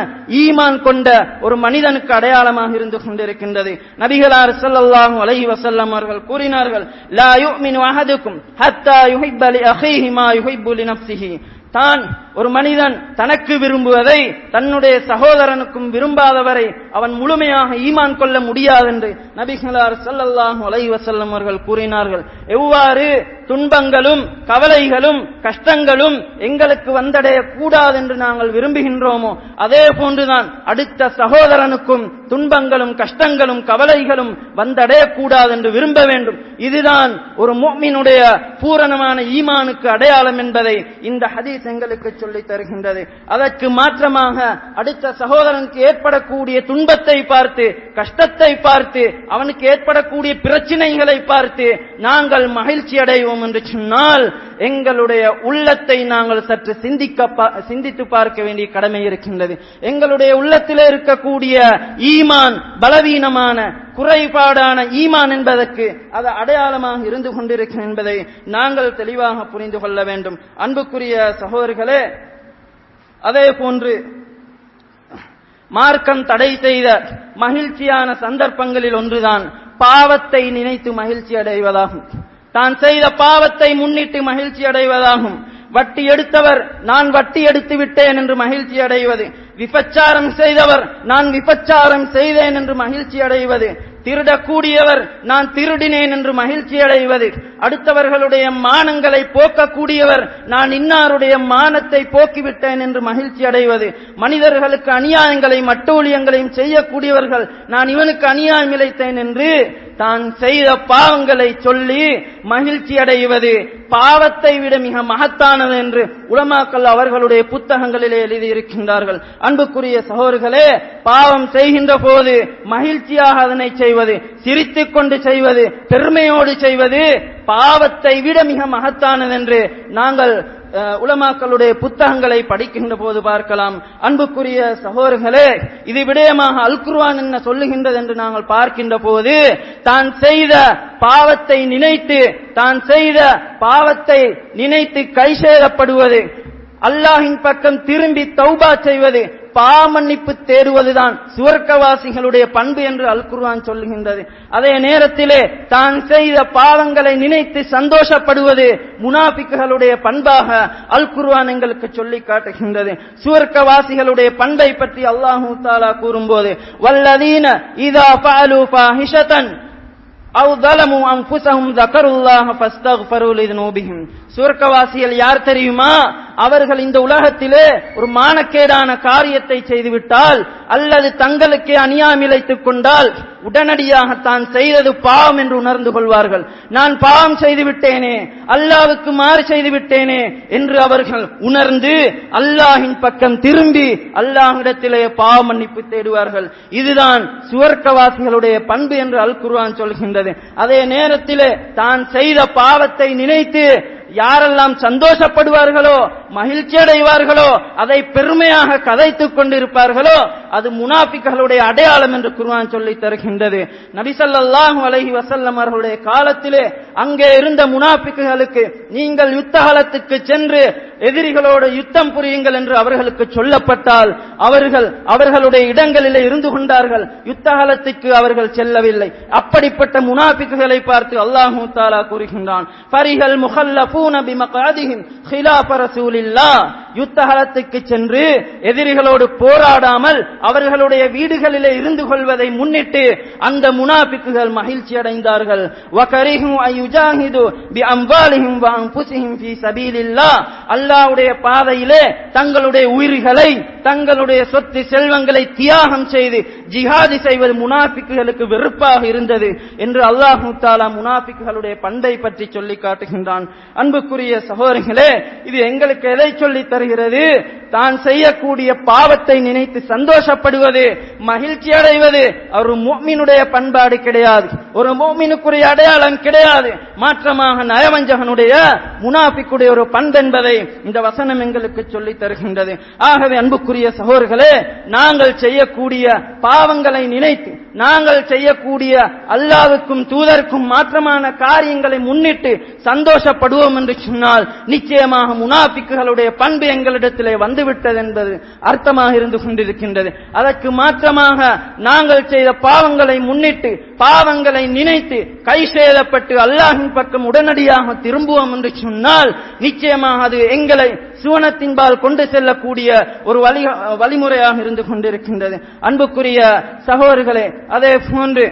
ஈமான் கொண்ட ஒரு மனிதனுக்கு அடையாளமாக இருந்து கொண்டிருக்கின்றது. நபிகளார் ஸல்லல்லாஹு அலைஹி வஸல்லம் அவர்கள் கூறினார்கள், லா யுமினு அஹதுக்கும் ஹத்தா யுஹிப்ப லி அஹீஹி மா யுஹிப்பு லி நஃப்ஸிஹி, தான் ஒரு மனிதன் தனக்கு விரும்புவதை தன்னுடைய சகோதரனுக்கும் விரும்பாதவரை அவன் முழுமையாக ஈமான் கொள்ள முடியாது என்று நபிகளார் ஸல்லல்லாஹு அலைஹி வஸல்லம் அவர்கள் கூறினார்கள். எவ்வாறு துன்பங்களும் கவலைகளும் கஷ்டங்களும் எங்களுக்கு வந்தடைய கூடாது என்று நாங்கள் விரும்புகின்றோமோ அதே போன்றுதான் அடுத்த சகோதரனுக்கும் துன்பங்களும் கஷ்டங்களும் கவலைகளும் வந்தடைய கூடாது என்று விரும்ப வேண்டும். இதுதான் ஒரு முஃமினுடைய பூரணமான ஈமானுக்கு அடையாளம் என்பதை இந்த ஹதீஸ் எங்களுக்கு சொல்லி தருகின்றது. அதற்கு மாற்றமாக அடுத்த சகோதரனுக்கு ஏற்படக்கூடிய துன்பத்தை பார்த்து, கஷ்டத்தை பார்த்து, அவனுக்கு ஏற்படக்கூடிய பிரச்சனைகளை பார்த்து நாங்கள் மகிழ்ச்சி அடைவோம் என்று சொன்னால் எங்களுடைய உள்ளத்தை நாங்கள் சற்று சிந்தித்து பார்க்க வேண்டிய கடமை இருக்கின்றது. எங்களுடைய உள்ளத்திலே இருக்கக்கூடிய ஈமான் பலவீனமான குறைபாடான ஈமான் என்பதற்கு அது அடையாளமாக இருந்து கொண்டிருக்கும் என்பதை நாங்கள் தெளிவாக புரிந்து கொள்ள வேண்டும். அன்புக்குரிய சகோதரர்களே, அதே போன்று மார்க்கம் தடை செய்த மகிழ்ச்சியான சந்தர்ப்பங்களில் ஒன்றுதான் பாவத்தை நினைத்து மகிழ்ச்சி அடைவதாகும். தான் செய்த பாவத்தை முன்னிட்டு மகிழ்ச்சி அடைவதாகும். வட்டி எடுத்தவர் நான் வட்டி எடுத்து விட்டேன் என்று மகிழ்ச்சி அடைவது, விபச்சாரம் செய்தவர் நான் விபச்சாரம் செய்தேன் என்று மகிழ்ச்சி அடைவது, திருடக்கூடியவர் நான் திருடினேன் என்று மகிழ்ச்சி அடைவது, அடுத்தவர்களுடைய மானங்களை போக்கக்கூடியவர் நான் இன்னாருடைய மானத்தை போக்கிவிட்டேன் என்று மகிழ்ச்சி அடைவது, மனிதர்களுக்கு அநியாயங்களையும் அட்டூழியங்களையும் செய்யக்கூடியவர்கள் நான் இவனுக்கு அநியாயம் இழைத்தேன் என்று தான் செய்த பாவங்களை சொல்லி மகிழ்ச்சி அடைவது பாவத்தை விட மிக மகத்தானது என்று உலமாக்கள் அவர்களுடைய புத்தகங்களிலே எழுதியிருக்கின்றார்கள். அன்புக்குரிய சகோதரர்களே, பாவம் செய்கின்ற போது மகிழ்ச்சியாக அதனை செய்வது, சிரித்துக் கொண்டு செய்வது, பெருமையோடு செய்வது பாவத்தை விட மிக மகத்தானது என்று நாங்கள் உலமாக்களுடைய புத்தகங்களை படிக்கின்ற போது பார்க்கலாம். அன்புக்குரிய சகோதரர்களே, இது விடயமாக அல் குர்ஆன் என்ன சொல்லுகின்றது என்று நாங்கள் பார்க்கின்ற போது, தான் செய்த பாவத்தை நினைத்து, தான் செய்த பாவத்தை நினைத்து கைசேதப்படுவது, அல்லாஹ்வின் பக்கம் திரும்பி தௌபா செய்வது, பாவமன்னிப்பு தேடுவதுதான் சுவர்க்கவாசிகளுடைய பண்பு என்று அல் குர்ஆன் சொல்லுகின்றது. அதே நேரத்திலே தான் செய்த பாவங்களை நினைத்து சந்தோஷப்படுவது முனாஃபிக்குகளுடைய பண்பாக அல் குர்ஆன் எங்களுக்கு சொல்லி காட்டுகின்றது. சுவர்க்கவாசிகளுடைய பண்பை பற்றி அல்லாஹ் தஆலா கூறும்போது, வல்லதீன இதா ஃபஅலு ஃபாஹிஷதன் அவ் ஸலமு அன்ஃபுஸஹும் ஸக்கருல்லாஹ ஃபஸ்தக்ஃபரு லிதுனூபிஹிம், சுவர்க்கவாசிகள் யார் தெரியுமா? அவர்கள் இந்த உலகத்திலே ஒரு மானக்கேடான காரியத்தை செய்துவிட்டால் அல்லது தங்களுக்கே அநியாயம் இழைத்துக் கொண்டால் உடனடியாக தான் செய்தது பாவம் என்று உணர்ந்து கொள்வார்கள். நான் பாவம் செய்து விட்டேனே, அல்லாஹ்வுக்கு மாறு செய்து விட்டேனே என்று அவர்கள் உணர்ந்து அல்லாஹ்வின் பக்கம் திரும்பி அல்லாஹ்விடத்திலே பாவ மன்னிப்பு தேடுவார்கள். இதுதான் சுவர்க்கவாசிகளுடைய பண்பு என்று அல் குர்ஆன் சொல்கின்றது. அதே நேரத்திலே தான் செய்த பாவத்தை நினைத்து யாரெல்லாம் சந்தோஷப்படுவார்களோ, மகிழ்ச்சி அடைவார்களோ, அதை பெருமையாக கதைத்துக் கொண்டிருப்பார்களோ அது முனாஃபிக்குகளுடைய அடையாளம் என்று குர்ஆன் சொல்லி தருகின்றது. நபி ஸல்லல்லாஹு அலைஹி வஸல்லம் அவர்களுடைய காலத்திலே அங்கே இருந்த முனாஃபிக்குகளுக்கு நீங்கள் யுத்தகலத்துக்கு சென்று எதிரிகளோடு யுத்தம் புரியுங்கள் என்று அவர்களுக்கு சொல்லப்பட்டால் அவர்களுடைய இடங்களிலே இருந்து கொண்டார்கள். யுத்தகலத்துக்கு அவர்கள் செல்லவில்லை. அப்படிப்பட்ட முனாஃபிக்குகளை பார்த்து அல்லாஹ் தஆலா கூறுகின்றான், ஃபரிஹல் முஹல்லஃபூன பிமகாதிஹிம் খিলাফ ரசூலில்லாஹ். யுத்தகலத்துக்கு சென்று எதிரிகளோடு போராடாமல் அவர்களுடைய வீடுகளிலே இருந்து கொள்வதை முன்னிட்டு அந்த முனாஃபிக்குகள் மகிழ்ச்சி அடைந்தார்கள். வகரிஹு அயுஜாஹிது பிஅம்வாலிஹிம் வஅன்ஃபுஸிஹிம் ஃபீ சபீலில்லாஹ். அல்லாஹ்வுடைய பாதையிலே தங்களுடைய உயிர்களை, தங்களுடைய சொத்து செல்வங்களை தியாகம் செய்து ஜிஹாது செய்வது முனாஃபிக்குகளுக்கு வெறுப்பாக இருந்தது என்று அல்லாஹ் தஆலா முனாஃபிக்குகளுடைய பண்பை பற்றி சொல்லி காட்டுகின்றான். அன்புக்குரிய சகோதரர்களே, இது எங்களுக்கு எதை சொல்லி தருகிறது? தான் செய்யக்கூடிய பாவத்தை நினைத்து சந்தோஷப்படுவது, மகிழ்ச்சி அடைவது ஒரு முஃமினுடைய பண்பாடு கிடையாது, ஒரு முஃமினுக்குரிய அடையாளம் கிடையாது. மாற்றமாக நயவஞ்சகனுடைய, முனாஃபிக்குடைய ஒரு பண்பென்பதை இந்த வசனம் எங்களுக்கு சொல்லி தருகின்றது. ஆகவே அன்புக்குரிய சகோதரர்களே, நாங்கள் செய்யக்கூடிய பாவங்களை நினைத்து, நாங்கள் செய்யக்கூடிய அல்லாஹ்வுக்கும் தூதருக்கும் மாற்றமான காரியங்களை முன்னிட்டு சந்தோஷப்படுவோம் என்று சொன்னால் நிச்சயமாக முனாஃபிக்குகளுடைய பண்பு எங்களிடத்திலே வந்துவிட்டது என்பது அர்த்தமாக இருந்து கொண்டிருக்கின்றது. அதற்கு மாற்றமாக நாங்கள் செய்த பாவங்களை முன்னிட்டு, பாவங்களை நினைத்து கை சேதப்பட்டு அல்லாஹ்வின் பக்கம் உடனடியாக திரும்புவோம் என்று சொன்னால் நிச்சயமாக அது எங்களை சுவனத்தின்பால் கொண்டு செல்லக்கூடிய ஒரு வழிமுறையாக இருந்து கொண்டிருக்கின்றது. அன்புக்குரிய சகோதரர்களே, அதே போன்று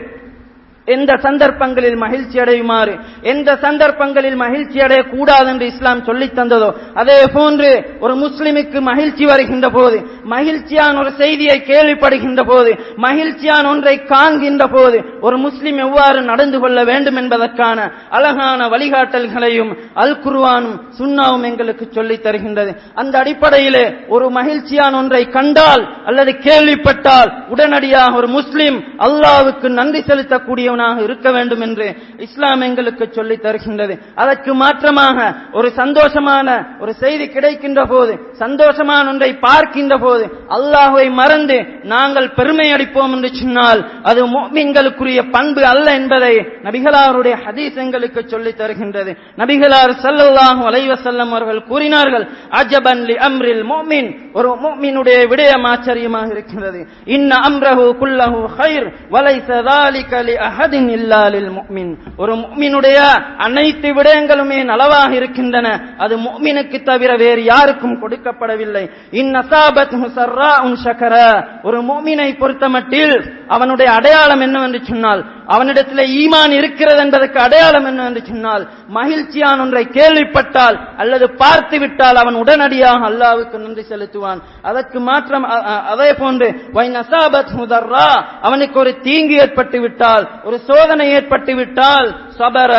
எந்த சந்தர்ப்பங்களில் மகிழ்ச்சி அடையுமாறு, எந்த சந்தர்ப்பங்களில் மகிழ்ச்சி அடையக்கூடாது என்று இஸ்லாம் சொல்லித் தந்ததோ அதே போன்று ஒரு முஸ்லிமுக்கு மகிழ்ச்சி வருகின்ற போது, மகிழ்ச்சியான ஒரு செய்தியை கேள்விப்படுகின்ற போது, மகிழ்ச்சியான ஒன்றை காண்கின்ற போது ஒரு முஸ்லிம் எவ்வாறு நடந்து கொள்ள வேண்டும் என்பதற்கான அழகான வழிகாட்டல்களையும் அல் குர்ஆனும் சுன்னாவும் எங்களுக்கு சொல்லித் தருகின்றது. அந்த அடிப்படையிலே ஒரு மகிழ்ச்சியான ஒன்றை கண்டால் அல்லது கேள்விப்பட்டால் உடனடியாக ஒரு முஸ்லிம் அல்லாஹ்வுக்கு நன்றி செலுத்தக்கூடிய இருக்க வேண்டும் என்று இஸ்லாம் எங்களுக்கு சொல்லி தருகின்றது. அதற்கு மாற்றமாக ஒரு சந்தோஷமான ஒரு செய்தி கிடைக்கின்ற போது, சந்தோஷமான ஒன்றை பார்க்கின்ற போது அல்லாஹ்வை மறந்து நாங்கள் பெருமை அடிப்போம் என்று சொன்னால் அது முஃமின்களுக்குரிய பண்பு அல்ல என்பதை நபிகளாருடைய ஹதீஸ் எங்களுக்கு சொல்லி தருகின்றது. நபிகளார் ஸல்லல்லாஹு அலைஹி வஸல்லம் அவர்கள் கூறினார்கள், அஜபன் லி அம்ரில் முஃமின். ஒரு முஃமினுடைய விடயம் ஆச்சரியமாக இருக்கிறது. இன்ன அம்ரஹு குல்லஹு கைர் வலைஸ ذلك لأحد இல்லா லில் முஃமின். ஒரு முஃமினுடைய அனைத்து விடயங்களுமே நலவாக இருக்கின்றன, அது முஃமினுக்கு தவிர வேறு யாருக்கும் கொடுக்கப்படவில்லை. இன் அஸாபத்ஹு ஸர்ராஉன் ஷக்கரா. ஒரு முஃமினை பொறுத்தமட்டில் அவனுடைய அடையாளம் என்னவென்று சொன்னால், அவனிடத்தில் ஈமான் இருக்கிறது என்பதற்கு அடையாளம் என்னவென்று சொன்னால், மகிழ்ச்சியான ஒன்றை கேள்விப்பட்டால் அல்லது பார்த்து விட்டால் அவன் உடனடியாக அல்லாஹ்வுக்கு நன்றி செலுத்துவான். அதற்கு மாற்றம் அதே போன்று வைன் அஸாபத்ஹு ஸர்ரா, அவனுக்கு ஒரு தீங்கு ஏற்பட்டு விட்டால், ஒரு சோதனை ஏற்பட்டு விட்டால் சபர,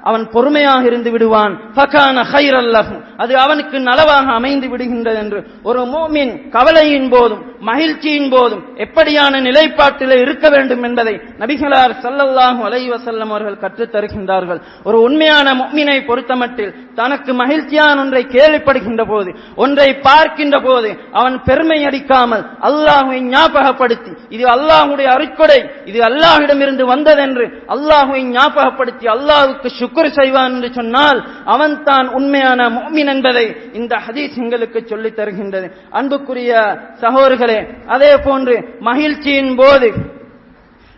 அவன் பொறுமையாக இருந்து விடுவான். ஃபகான கைரல் லஹு, அது அவனுக்கு நலவாக அமைந்து விடுகின்றது என்று ஒரு முஃமின் கவலையின் போதும் மகிழ்ச்சியின் போதும் எப்படியான நிலைப்பாட்டில் இருக்க வேண்டும் என்பதை நபிகளார் ஸல்லல்லாஹு அலைஹி வஸல்லம் அவர்கள் கற்றுத் தருகின்றார்கள். ஒரு உண்மையான முஃமினை பொறுத்தமட்டில் தனக்கு மகிழ்ச்சியான ஒன்றை கேள்விப்படுகின்ற போது, ஒன்றை பார்க்கின்ற போது அவன் பெருமை அடிக்காமல் அல்லாஹ்வை ஞாபகப்படுத்தி, இது அல்லாஹ்வுடைய அருட்கொடை, இது அல்லாஹ்விடமிருந்து வந்ததென்று அல்லாஹ்வை ஞாபகப்படுத்தி அல்லாஹ்வுக்கு ஷுக்ர் செய்வான் என்று சொன்னால் அவன் தான் உண்மையான முஃமின் என்பதை இந்த ஹதீஸ் எங்களுக்கு சொல்லித் தருகின்றது. அன்புக்குரிய சகோதரர்களே, அதே போன்று மகிழ்ச்சியின் போது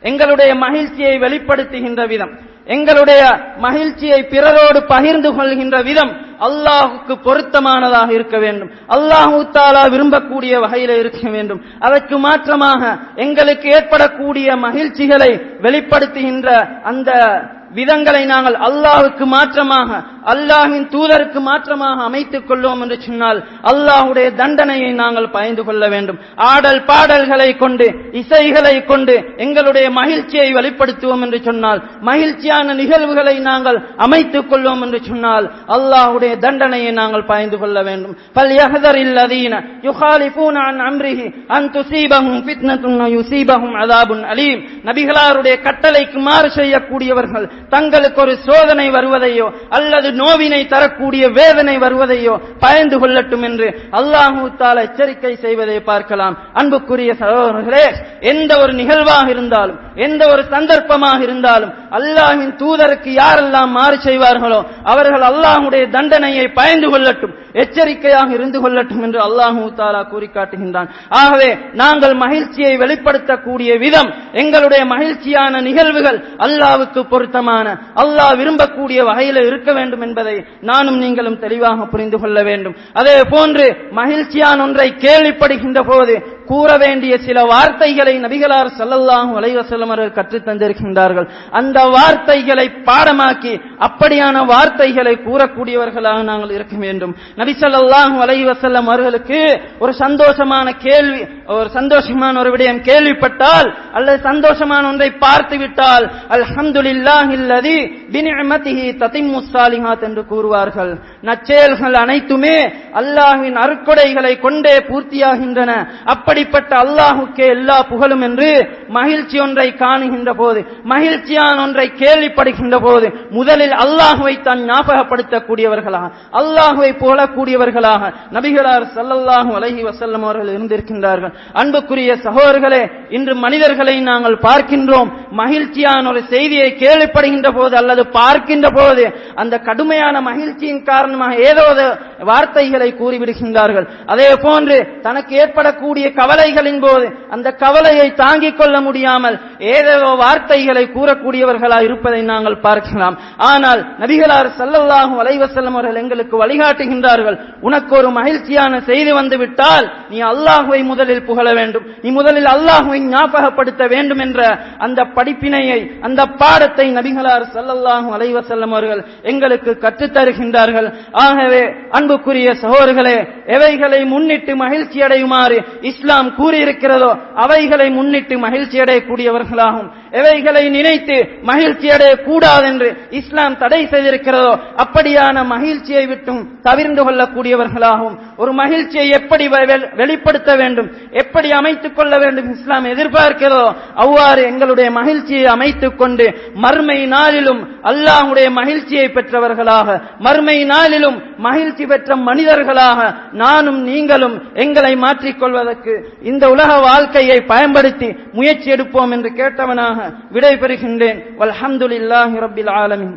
எங்களுடைய மகிழ்ச்சியை வெளிப்படுத்துகின்ற விதம், எங்களுடைய மகிழ்ச்சியை பிறரோடு பகிர்ந்து கொள்கின்ற விதம் அல்லாஹுக்கு பொருத்தமானதாக இருக்க வேண்டும், அல்லாஹு தஆலா விரும்பக்கூடிய வகையில் இருக்க வேண்டும். அதற்கு மாற்றமாக எங்களுக்கு ஏற்படக்கூடிய மகிழ்ச்சிகளை வெளிப்படுத்துகின்ற அந்த விதங்களை நாங்கள் அல்லாஹ்வுக்கு மாற்றமாக, அல்லாஹ்வின் தூதருக்கு மாற்றமாக அமைத்துக் கொள்வோம் என்று சொன்னால் அல்லாஹ்வுடைய தண்டனையை நாங்கள் பயந்து கொள்ள வேண்டும். ஆடல் பாடல்களை கொண்டு, இசைகளை கொண்டு எங்களுடைய மகிழ்ச்சியை வெளிப்படுத்துவோம் என்று சொன்னால், மகிழ்ச்சியான நிகழ்வுகளை நாங்கள் அமைத்துக் கொள்வோம் என்று சொன்னால் அல்லாஹ்வுடைய தண்டனையை நாங்கள் பயந்து கொள்ள வேண்டும். ஃபல்யஹ்தரில் லதீன யுகாலிஃபூன அன் அம்ரிஹி அன் துஸீபஹும் ஃபித்னத்துன் வ யுஸீபஹும் அஸாபுன் அலீம். நபிகளாருடைய கட்டளைக்கு மாறு செய்யக்கூடியவர்கள் தங்களுக்கு ஒரு சோதனை வருவதையோ அல்லது நோவினை தரக்கூடிய வேதனை வருவதையோ பயந்து கொள்ளட்டும் என்று அல்லாஹ் தஆலா எச்சரிக்கை செய்வதை பார்க்கலாம். அன்புக்குரிய சகோதரர்களே, எந்த ஒரு நிகழ்வாக இருந்தாலும், எந்த ஒரு சந்தர்ப்பமாக இருந்தாலும் அல்லாஹ்வின் தூதருக்கு யாரெல்லாம் மாறு செய்வார்களோ அவர்கள் அல்லாஹ்வுடைய தண்டனையை பயந்து கொள்ளட்டும், எச்சரிக்கையாக இருந்து கொள்ளட்டும் என்று அல்லாஹ் தஆலா கூறி காட்டுகின்றான். ஆகவே நாங்கள் மகிழ்ச்சியை வெளிப்படுத்தக்கூடிய விதம், எங்களுடைய மகிழ்ச்சியான நிகழ்வுகள் அல்லாஹ்வுக்கு பொருத்தமான, அல்லாஹ் விரும்பக்கூடிய வகையில் இருக்க வேண்டும் என்பதை நானும் நீங்களும் தெளிவாக புரிந்து கொள்ள வேண்டும். அதே போன்று மகிழ்ச்சியான ஒன்றை கேள்விப்படுகின்ற போது கூற வேண்டிய சில வார்த்தைகளை நபிகளார் ஸல்லல்லாஹு அலைஹி வஸல்லம் அவர்கள் கற்றுத் தந்திருக்கின்றார்கள். அந்த வார்த்தைகளை பாடமாக்கி அப்படியான வார்த்தைகளை கூறக்கூடியவர்களாக நாங்கள் இருக்க வேண்டும். நபி ஸல்லல்லாஹு அலைஹி வஸல்லம் அவர்களுக்கு ஒரு சந்தோஷமான கேள்வி, ஒரு சந்தோஷமான ஒரு விடயம் கேள்விப்பட்டால் அல்லது சந்தோஷமான ஒன்றை பார்த்து விட்டால் அல்ஹம்துலில்லாஹில்லதி பினிஅமதிஹி ததிம்முஸ் ஸாலிஹாத் என்று கூறுவார்கள். நற்செயல்கள் அனைத்துமே அல்லாஹ்வின் அருட்கொடைகளை கொண்டே பூர்த்தியாகின்றன, அப்படிப்பட்ட அல்லாஹ்வுக்கே எல்லா புகழும் என்று மகிழ்ச்சி ஒன்றை காணுகின்ற போது, மகிழ்ச்சியான ஒன்றை கேள்விப்படுகின்ற போது முதலில் அல்லாஹ்வை தான் ஞாபகப்படுத்தக்கூடியவர்களாக, அல்லாஹ்வை புகழக்கூடியவர்களாக நபிகளார் ஸல்லல்லாஹு அலைஹி வஸல்லம் அவர்கள் இருந்திருக்கின்றார்கள். அன்புக்குரிய சகோதரர்களே, இன்று மனிதர்களை நாங்கள் பார்க்கின்றோம், மகிழ்ச்சியான ஒரு செய்தியை கேள்விப்படுகின்ற போது அல்லது பார்க்கின்ற போது அந்த கடுமையான மகிழ்ச்சியின் காரணமாக ஏதோ வார்த்தைகளை கூறிவிடுகின்றார்கள். அதே போன்று தனக்கு ஏற்படக்கூடிய கவலைகளின் போது அந்த கவலையை தாங்கிக் கொள்ள முடியாமல் ஏதோ வார்த்தைகளை கூறக்கூடியவர்களாக இருப்பதை நாங்கள் பார்க்கலாம். ஆனால் நபிகளார் ஸல்லல்லாஹு அலைஹி வஸல்லம் அவர்கள் எங்களுக்கு வழிகாட்டுகின்றார்கள், உனக்கு ஒரு மகிழ்ச்சியான செய்தி வந்துவிட்டால் நீ அல்லாஹ்வை முதலில் புகழ வேண்டும், நீ முதலில் அல்லாஹ்வை ஞாபகப்படுத்த வேண்டும் என்ற அந்த படிப்பினையை, அந்த பாடத்தை நபிகளார் ஸல்லல்லாஹு அலைஹி வஸல்லம் அவர்கள் எங்களுக்கு கற்றுத் தருகின்றார்கள். ஆகவே அன்புக்குரிய சகோதரர்களே, எவைகளை முன்னிட்டு மகிழ்ச்சி அடையுமாறு இஸ்லாம் கூறியிருக்கிறதோ அவைகளை முன்னிட்டு மகிழ்ச்சி அடையக்கூடியவர்களாகும், எவைகளை நினைத்து மகிழ்ச்சி அடையக்கூடாது என்று இஸ்லாம் தடை செய்திருக்கிறதோ அப்படியான மகிழ்ச்சியை விட்டும் தவிர்ந்து கொள்ளக்கூடியவர்களாகும். ஒரு மகிழ்ச்சியை எப்படி வெளிப்படுத்த வேண்டும், எப்படி அமைத்துக் கொள்ள வேண்டும் இஸ்லாம் எதிர்பார்க்கிறதோ அவ்வாறு எங்களுடைய மகிழ்ச்சியை அமைத்துக் கொண்டு மறுமை நாளிலும் அல்லாஹ்வுடைய மகிழ்ச்சியை பெற்றவர்களாக, மறுமை நாளிலும் மகிழ்ச்சி பெற்ற மனிதர்களாக நானும் நீங்களும் எங்களை மாற்றிக்கொள்வதற்கு இந்த உலக வாழ்க்கையை பயன்படுத்தி முயற்சி எடுப்போம் என்று கேட்டவனாக விடைபெறுகின்றேன். வல்ஹம்துலில்லாஹி ரப்பில் ஆலமீன்.